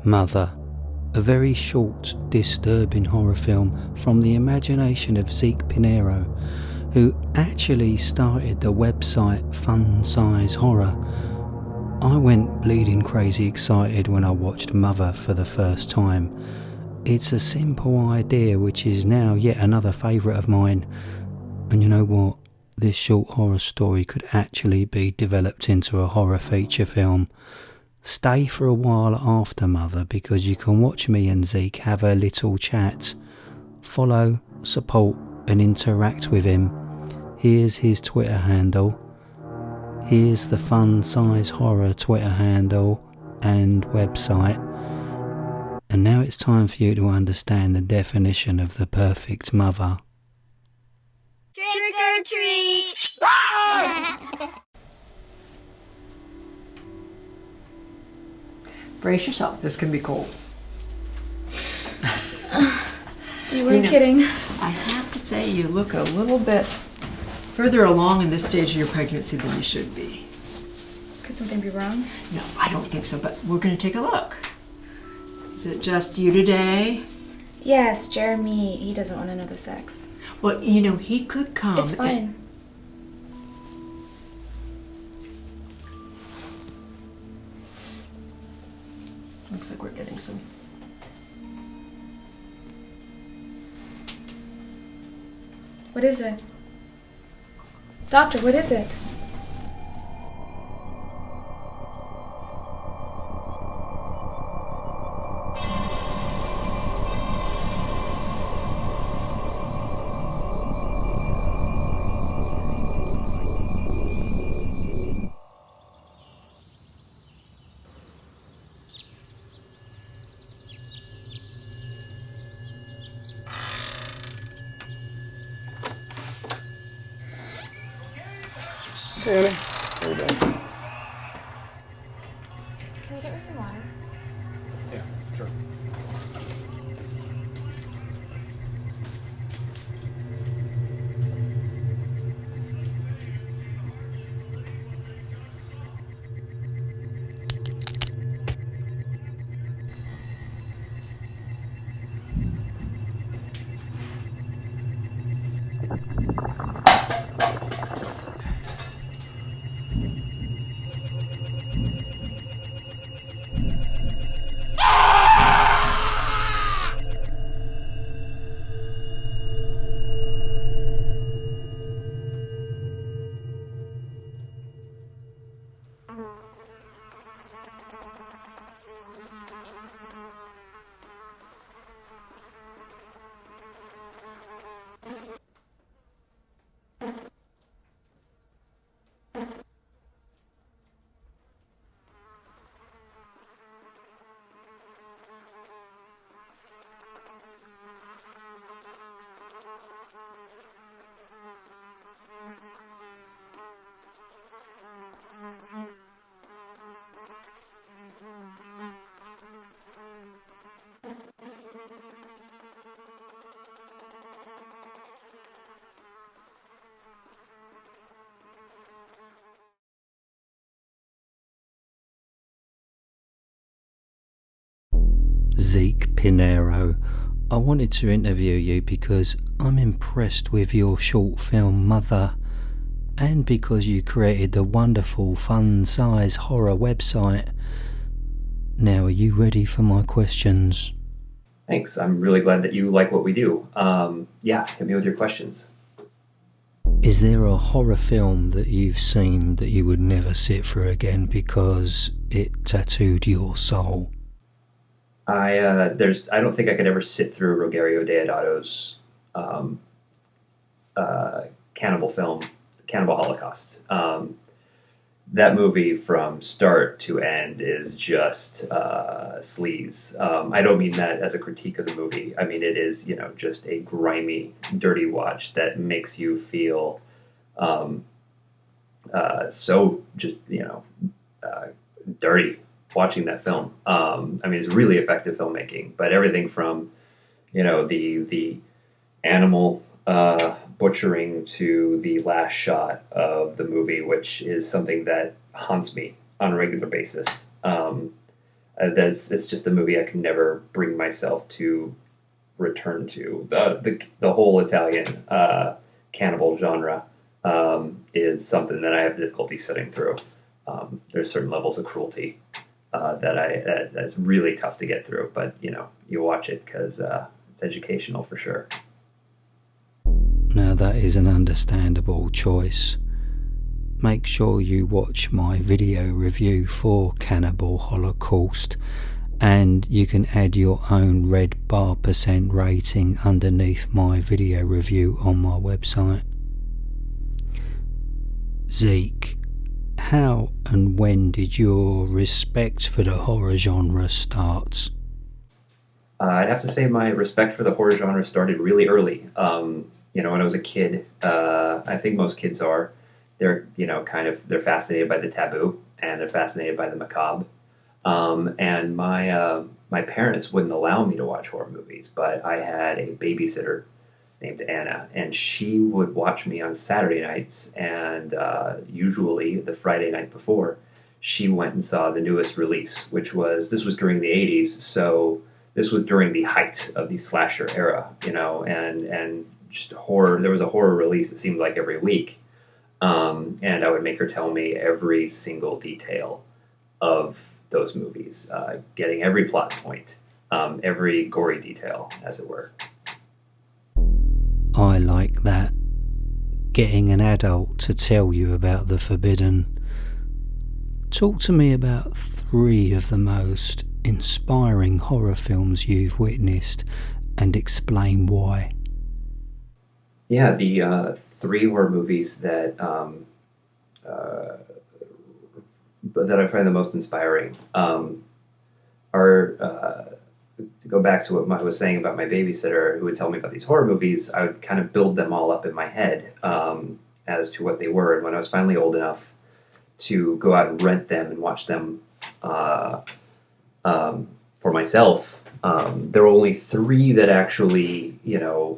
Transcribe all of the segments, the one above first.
Mother, a very short, disturbing horror film from the imagination of Zeke Pinheiro, who actually started the website Fun Size Horror. I went bleeding crazy excited when I watched Mother for the first time. It's a simple idea which is now yet another favourite of mine, and you know what? This short horror story could actually be developed into a horror feature film. Stay for a while after Mother because you can watch me and Zeke have a little chat. Follow, support and interact with him. Here's his Twitter handle. Here's the Fun Size Horror Twitter handle and website. And now it's time for you to understand the definition of the perfect mother. Trick or treat! Brace yourself, this can be cold. You weren't kidding. I have to say you look a little bit further along in this stage of your pregnancy than you should be. Could something be wrong? No, I don't think so, but we're going to take a look. Is it just you today? Yes, Jeremy, he doesn't want to know the sex. Well, you know, he could come. It's fine. Looks like we're getting some. What is it? Doctor, what is it? Hey, honey. How you doing? Can you get me some water? Yeah, sure. Zeke Pinheiro, I wanted to interview you because I'm impressed with your short film Mother, and because you created the wonderful Fun Size Horror website. Now, are you ready for my questions? Thanks. I'm really glad that you like what we do. Yeah, hit me with your questions. Is there a horror film that you've seen that you would never sit through again because it tattooed your soul? I don't think I could ever sit through Rogerio Deodato's cannibal film, Cannibal Holocaust. That movie from start to end is just sleaze. I don't mean that as a critique of the movie. I mean, it is, just a grimy, dirty watch that makes you feel so just, dirty watching that film. I mean, it's really effective filmmaking, but everything from, the animal butchering to the last shot of the movie, which is something that haunts me on a regular basis. it's just a movie I can never bring myself to return to. The whole Italian cannibal genre is something that I have difficulty sitting through. There's certain levels of cruelty that's really tough to get through, but you watch it because it's educational for sure. Now that is an understandable choice. Make sure you watch my video review for Cannibal Holocaust, and you can add your own red bar % rating underneath my video review on my website. Zeke, how and when did your respect for the horror genre start? I'd have to say my respect for the horror genre started really early. When I was a kid, I think most kids are. They're they're fascinated by the taboo and they're fascinated by the macabre. And my parents wouldn't allow me to watch horror movies, but I had a babysitter named Anna, and she would watch me on Saturday nights, and usually the Friday night before, she went and saw the newest release, this was during the 80s, so this was during the height of the slasher era, and just horror. There was a horror release, it seemed like every week, and I would make her tell me every single detail of those movies, getting every plot point, every gory detail, as it were. I like that. Getting an adult to tell you about the forbidden. Talk to me about 3 of the most inspiring horror films you've witnessed and explain why. Yeah, the 3 horror movies that I find the most inspiring are, to go back to what I was saying about my babysitter who would tell me about these horror movies, I would kind of build them all up in my head as to what they were. And when I was finally old enough to go out and rent them and watch them for myself, there were only 3 that actually,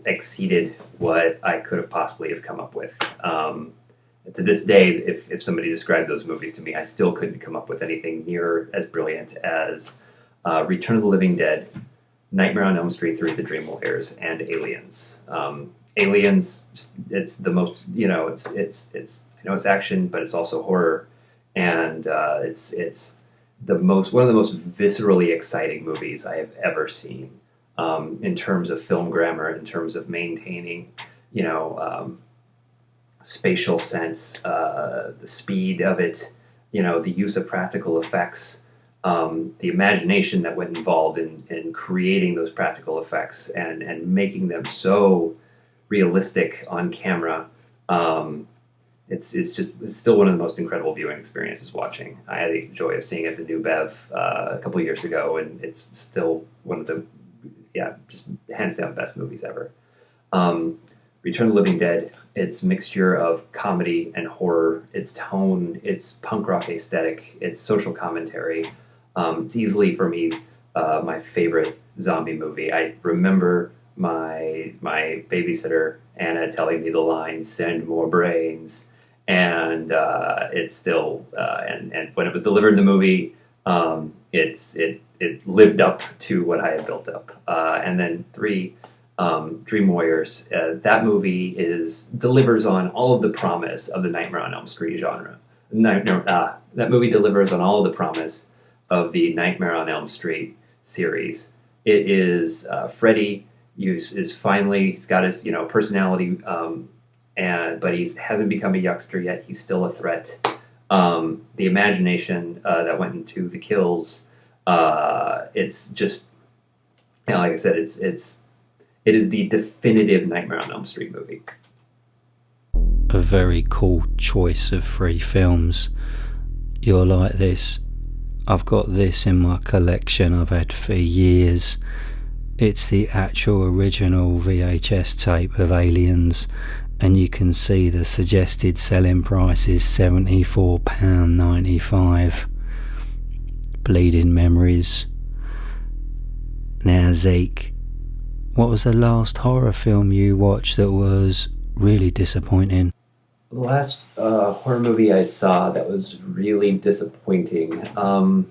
exceeded what I could have possibly have come up with. To this day, if somebody described those movies to me, I still couldn't come up with anything near as brilliant as Return of the Living Dead, Nightmare on Elm Street 3: The Dream Warriors, and Aliens. Aliens, it's the most, it's I know it's action, but it's also horror, and it's one of the most viscerally exciting movies I have ever seen, in terms of film grammar, in terms of maintaining, spatial sense, the speed of it, the use of practical effects, the imagination that went involved in creating those practical effects and making them so realistic on camera. It's still one of the most incredible viewing experiences watching. I had the joy of seeing it at the New Bev a couple of years ago, and it's still one of the, just hands down best movies ever. Return of the Living Dead, its mixture of comedy and horror, its tone, its punk rock aesthetic, its social commentary. It's easily, for me, my favorite zombie movie. I remember my babysitter, Anna, telling me the line, "Send more brains." And it's still, and when it was delivered in the movie, it lived up to what I had built up. And then 3, Dream Warriors. That movie delivers on all of the promise of the Nightmare on Elm Street genre. That movie delivers on all of the promise of the Nightmare on Elm Street series. It is Freddy is finally, he's got his personality, but he hasn't become a youngster yet. He's still a threat. The imagination that went into the kills, it's just, like I said, it is the definitive Nightmare on Elm Street movie. A very cool choice of 3 films. You're like this. I've got this in my collection I've had for years. It's the actual original VHS tape of Aliens, and you can see the suggested selling price is £74.95. Bleeding Memories. Now, Zeke, what was the last horror film you watched that was really disappointing? The last horror movie I saw that was really disappointing, I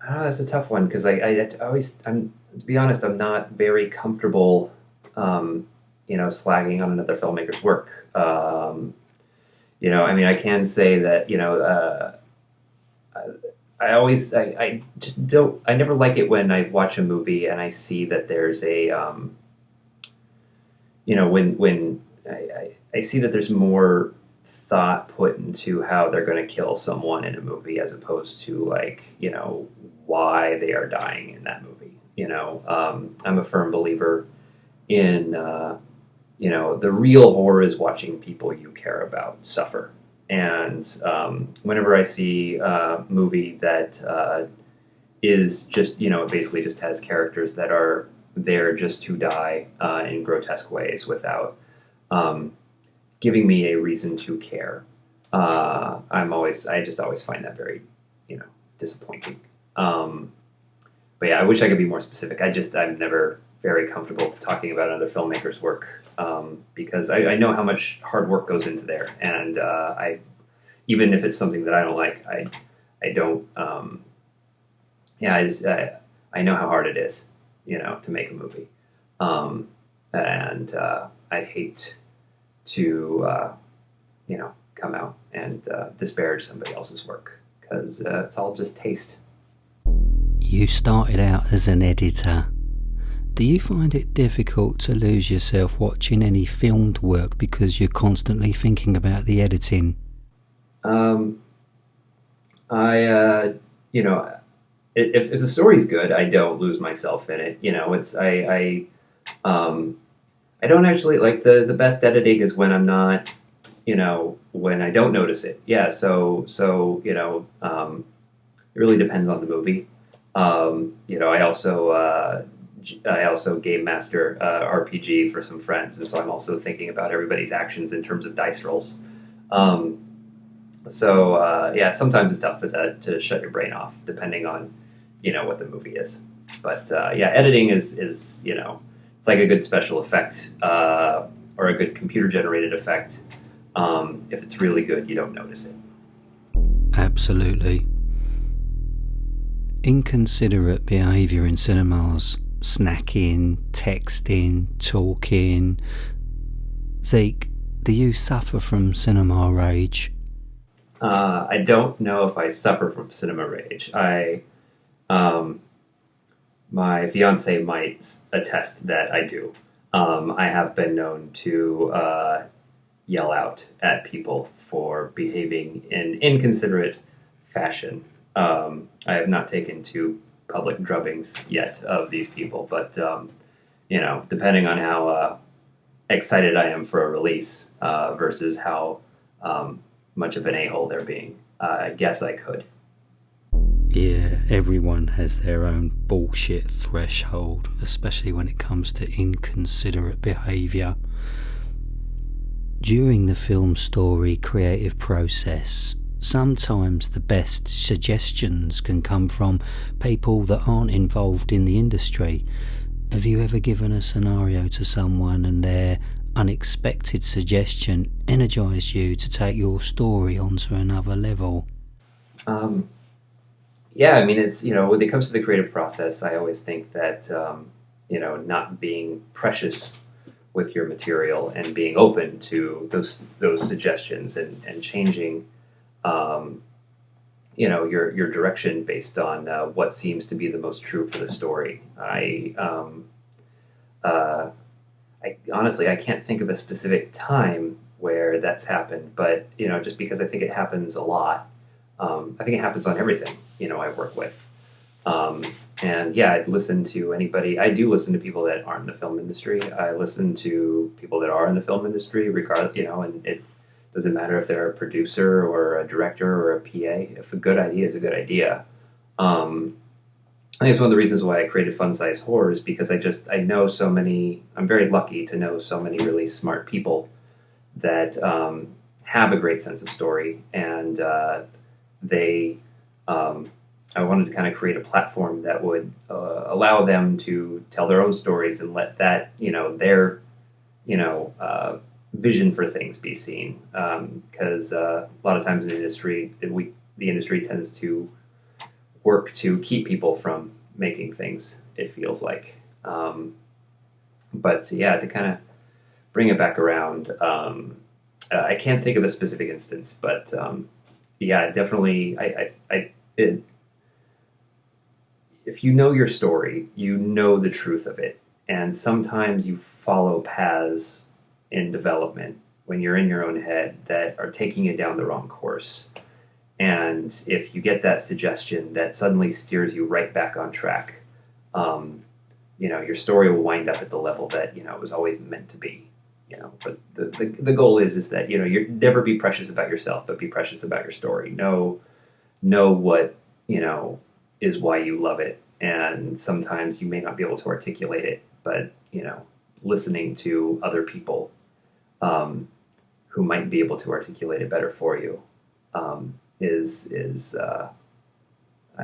I don't know, that's a tough one because I'm to be honest, I'm not very comfortable, slagging on another filmmaker's work. I mean, I can say that I just don't. I never like it when I watch a movie and I see that there's a when I see that there's more thought put into how they're going to kill someone in a movie as opposed to why they are dying in that movie. I'm a firm believer in the real horror is watching people you care about suffer. And whenever I see a movie that is just basically just has characters that are there just to die in grotesque ways without giving me a reason to care. I just always find that very, disappointing. But yeah, I wish I could be more specific. I'm never very comfortable talking about another filmmaker's work because I know how much hard work goes into there, and even if it's something that I don't like, I don't. I know how hard it is, to make a movie, and I'd hate to come out and disparage somebody else's work because it's all just taste. You started out as an editor. Do you find it difficult to lose yourself watching any filmed work because you're constantly thinking about the editing? If the story's good, I don't lose myself in it. I don't actually like the best editing is when I'm not, when I don't notice it. Yeah. It really depends on the movie. I also game master RPG for some friends, and so I'm also thinking about everybody's actions in terms of dice rolls. Sometimes it's tough to shut your brain off, depending on what the movie is. But editing is it's like a good special effect or a good computer generated effect. If it's really good, you don't notice it. Absolutely. Inconsiderate behaviour in cinemas, snacking, texting, talking. Zeke, do you suffer from cinema rage? I don't know if I suffer from cinema rage. My fiance might attest that I do. I have been known to yell out at people for behaving in inconsiderate fashion. I have not taken to public drubbings yet of these people, but depending on how excited I am for a release versus how much of an a-hole they're being, I guess I could. Yeah, everyone has their own bullshit threshold, especially when it comes to inconsiderate behaviour. During the film story creative process, sometimes the best suggestions can come from people that aren't involved in the industry. Have you ever given a scenario to someone and their unexpected suggestion energised you to take your story onto another level? Yeah, I mean, it's, when it comes to the creative process, I always think that, not being precious with your material and being open to those suggestions and changing, your direction based on what seems to be the most true for the story. I honestly, I can't think of a specific time where that's happened, but, just because I think it happens a lot. I think it happens on everything, I work with. I'd listen to anybody. I do listen to people that aren't in the film industry. I listen to people that are in the film industry, regardless, and it doesn't matter if they're a producer or a director or a PA. If a good idea is a good idea. I think it's one of the reasons why I created Fun Size Horror is because I know so many, I'm very lucky to know so many really smart people that have a great sense of story, and I wanted to kind of create a platform that would allow them to tell their own stories and let that, their, vision for things be seen. Because a lot of times in the industry, the industry tends to work to keep people from making things, it feels like. But yeah, to kind of bring it back around, I can't think of a specific instance, but yeah, definitely. If you know your story, you know the truth of it, and sometimes you follow paths in development when you're in your own head that are taking you down the wrong course. And if you get that suggestion that suddenly steers you right back on track, your story will wind up at the level that it was always meant to be. But the goal is that you never be precious about yourself, but be precious about your story. Know what is why you love it, and sometimes you may not be able to articulate it, but listening to other people who might be able to articulate it better for you is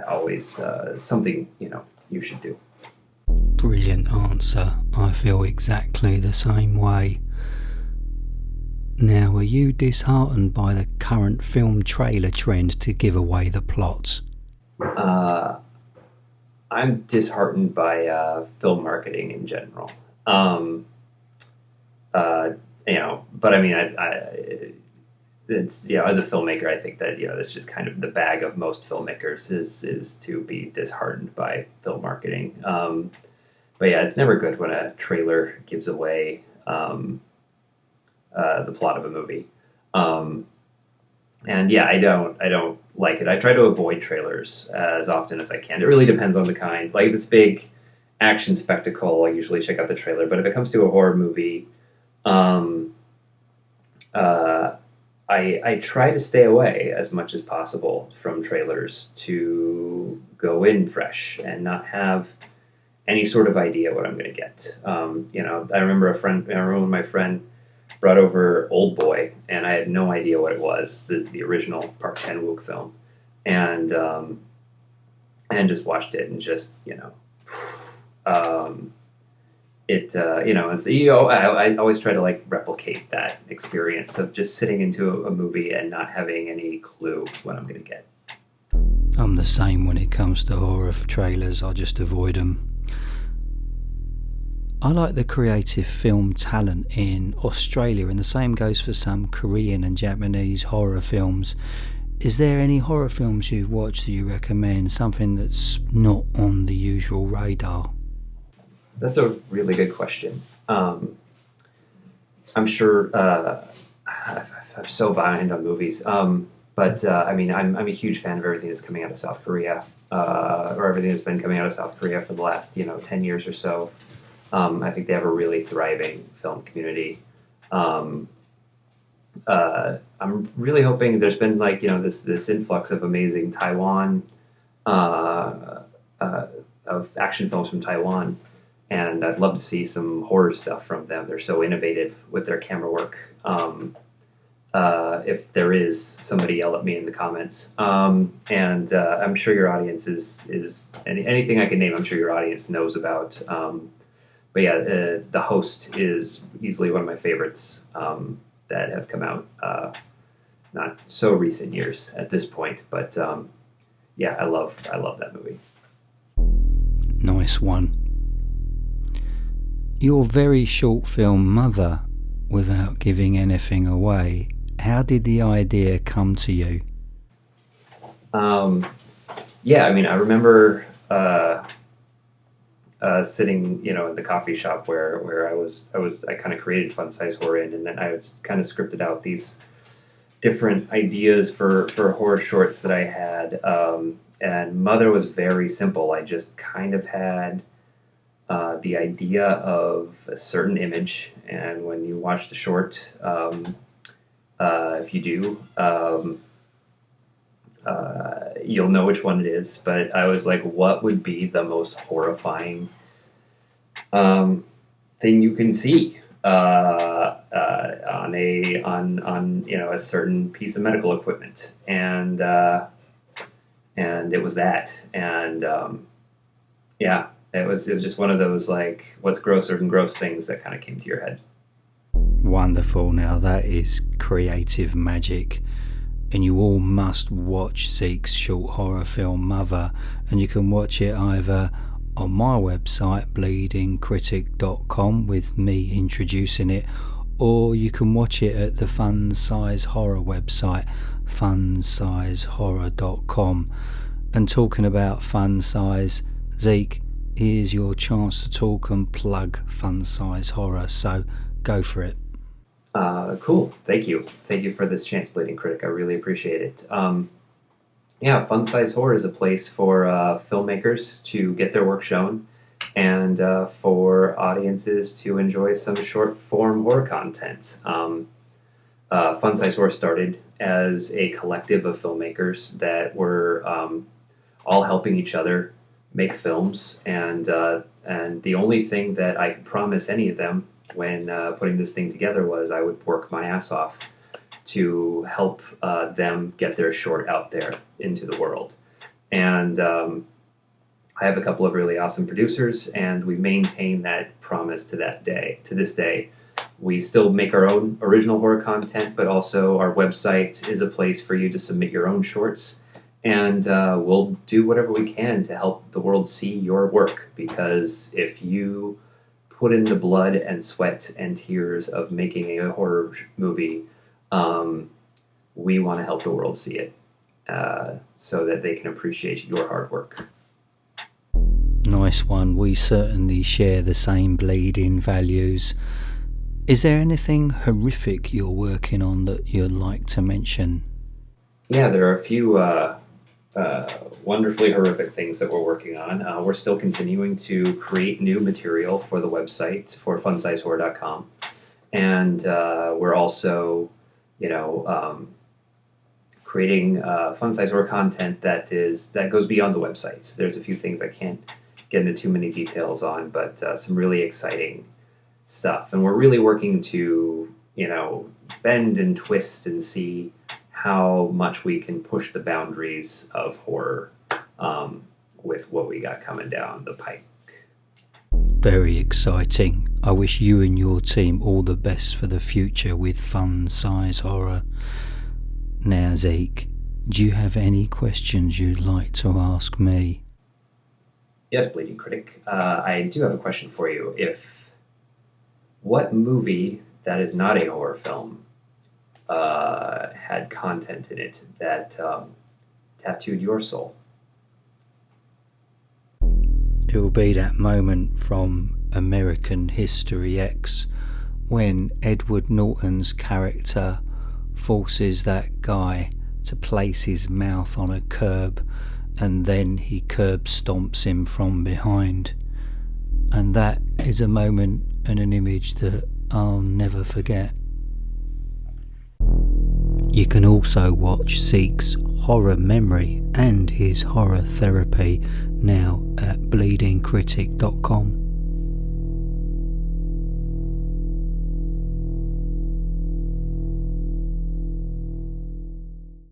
always something you should do. Brilliant answer. I feel exactly the same way. Now, are you disheartened by the current film trailer trend to give away the plots? I'm disheartened by film marketing in general. But I mean, it's as a filmmaker, I think that that's just kind of the bag of most filmmakers is to be disheartened by film marketing. But yeah, it's never good when a trailer gives away the plot of a movie. And yeah, I don't like it. I try to avoid trailers as often as I can. It really depends on the kind. Like if it's big action spectacle, I usually check out the trailer. But if it comes to a horror movie, I try to stay away as much as possible from trailers to go in fresh and not have any sort of idea what I'm going to get. I remember when my friend brought over Old Boy, and I had no idea what it was. The original Park Chan-wook film, and just watched it, and just I always try to replicate that experience of just sitting into a movie and not having any clue what I'm going to get. I'm the same when it comes to horror trailers. I just avoid them. I like the creative film talent in Australia, and the same goes for some Korean and Japanese horror films. Is there any horror films you've watched that you recommend, something that's not on the usual radar? That's a really good question. I'm sure I'm so behind on movies, but I mean, I'm a huge fan of everything that's coming out of South Korea, or everything that's been coming out of South Korea for the last 10 years or so. I think they have a really thriving film community. I'm really hoping there's been this influx of amazing Taiwan of action films from Taiwan, and I'd love to see some horror stuff from them. They're so innovative with their camera work. If there is, somebody yell at me in the comments. And I'm sure your audience is anything I can name. I'm sure your audience knows about. But yeah, The Host is easily one of my favorites that have come out not so recent years at this point. But yeah, I love that movie. Nice one. Your very short film Mother, without giving anything away, how did the idea come to you? Yeah, I mean, I remember sitting, in the coffee shop where I kind of created Fun Size Horror In, and then I was kind of scripted out these different ideas for horror shorts that I had. And Mother was very simple. I just kind of had the idea of a certain image, and when you watch the short, if you do, you'll know which one it is. But I was like, what would be the most horrifying thing you can see on a certain piece of medical equipment, and it was that, and yeah, it was just one of those what's grosser than gross things that kind of came to your head. Wonderful. Now that is creative magic. and you all must watch Zeke's short horror film Mother, and you can watch it either on my website bleedingcritic.com with me introducing it, or you can watch it at the Fun Size Horror website funsizehorror.com. And talking about Fun Size, Zeke, here's your chance to talk and plug Fun Size Horror, so go for it. Cool. Thank you. Thank you for this chance, Bleeding Critic. I really appreciate it. Yeah, Fun Size Horror is a place for filmmakers to get their work shown and for audiences to enjoy some short form horror content. Fun Size Horror started as a collective of filmmakers that were all helping each other make films, and the only thing that I could promise any of them when putting this thing together was I would work my ass off to help them get their short out there into the world. And I have a couple of really awesome producers, and we maintain that promise to this day. We still make our own original horror content, but also our website is a place for you to submit your own shorts, and we'll do whatever we can to help the world see your work, because if you put in the blood and sweat and tears of making a horror movie, we want to help the world see it so that they can appreciate your hard work. Nice one. We certainly share the same bleeding values. Is there anything horrific you're working on that you'd like to mention? Yeah, there are a few wonderfully horrific things that we're working on. We're still continuing to create new material for the website for funsizehorror.com, and we're also, creating fun size horror content that goes beyond the website. So there's a few things I can't get into too many details on, but some really exciting stuff, and we're really working to bend and twist and see how much we can push the boundaries of horror with what we got coming down the pike. Very exciting. I wish you and your team all the best for the future with Fun Size Horror. Now, Zeke, do you have any questions you'd like to ask me? Yes, Bleeding Critic. I do have a question for you. What movie that is not a horror film had content in it that tattooed your soul? It will be that moment from American History X when Edward Norton's character forces that guy to place his mouth on a curb, and then he curb stomps him from behind. And that is a moment and an image that I'll never forget. You can also watch Zeke's horror memory and his horror therapy now at bleedingcritic.com.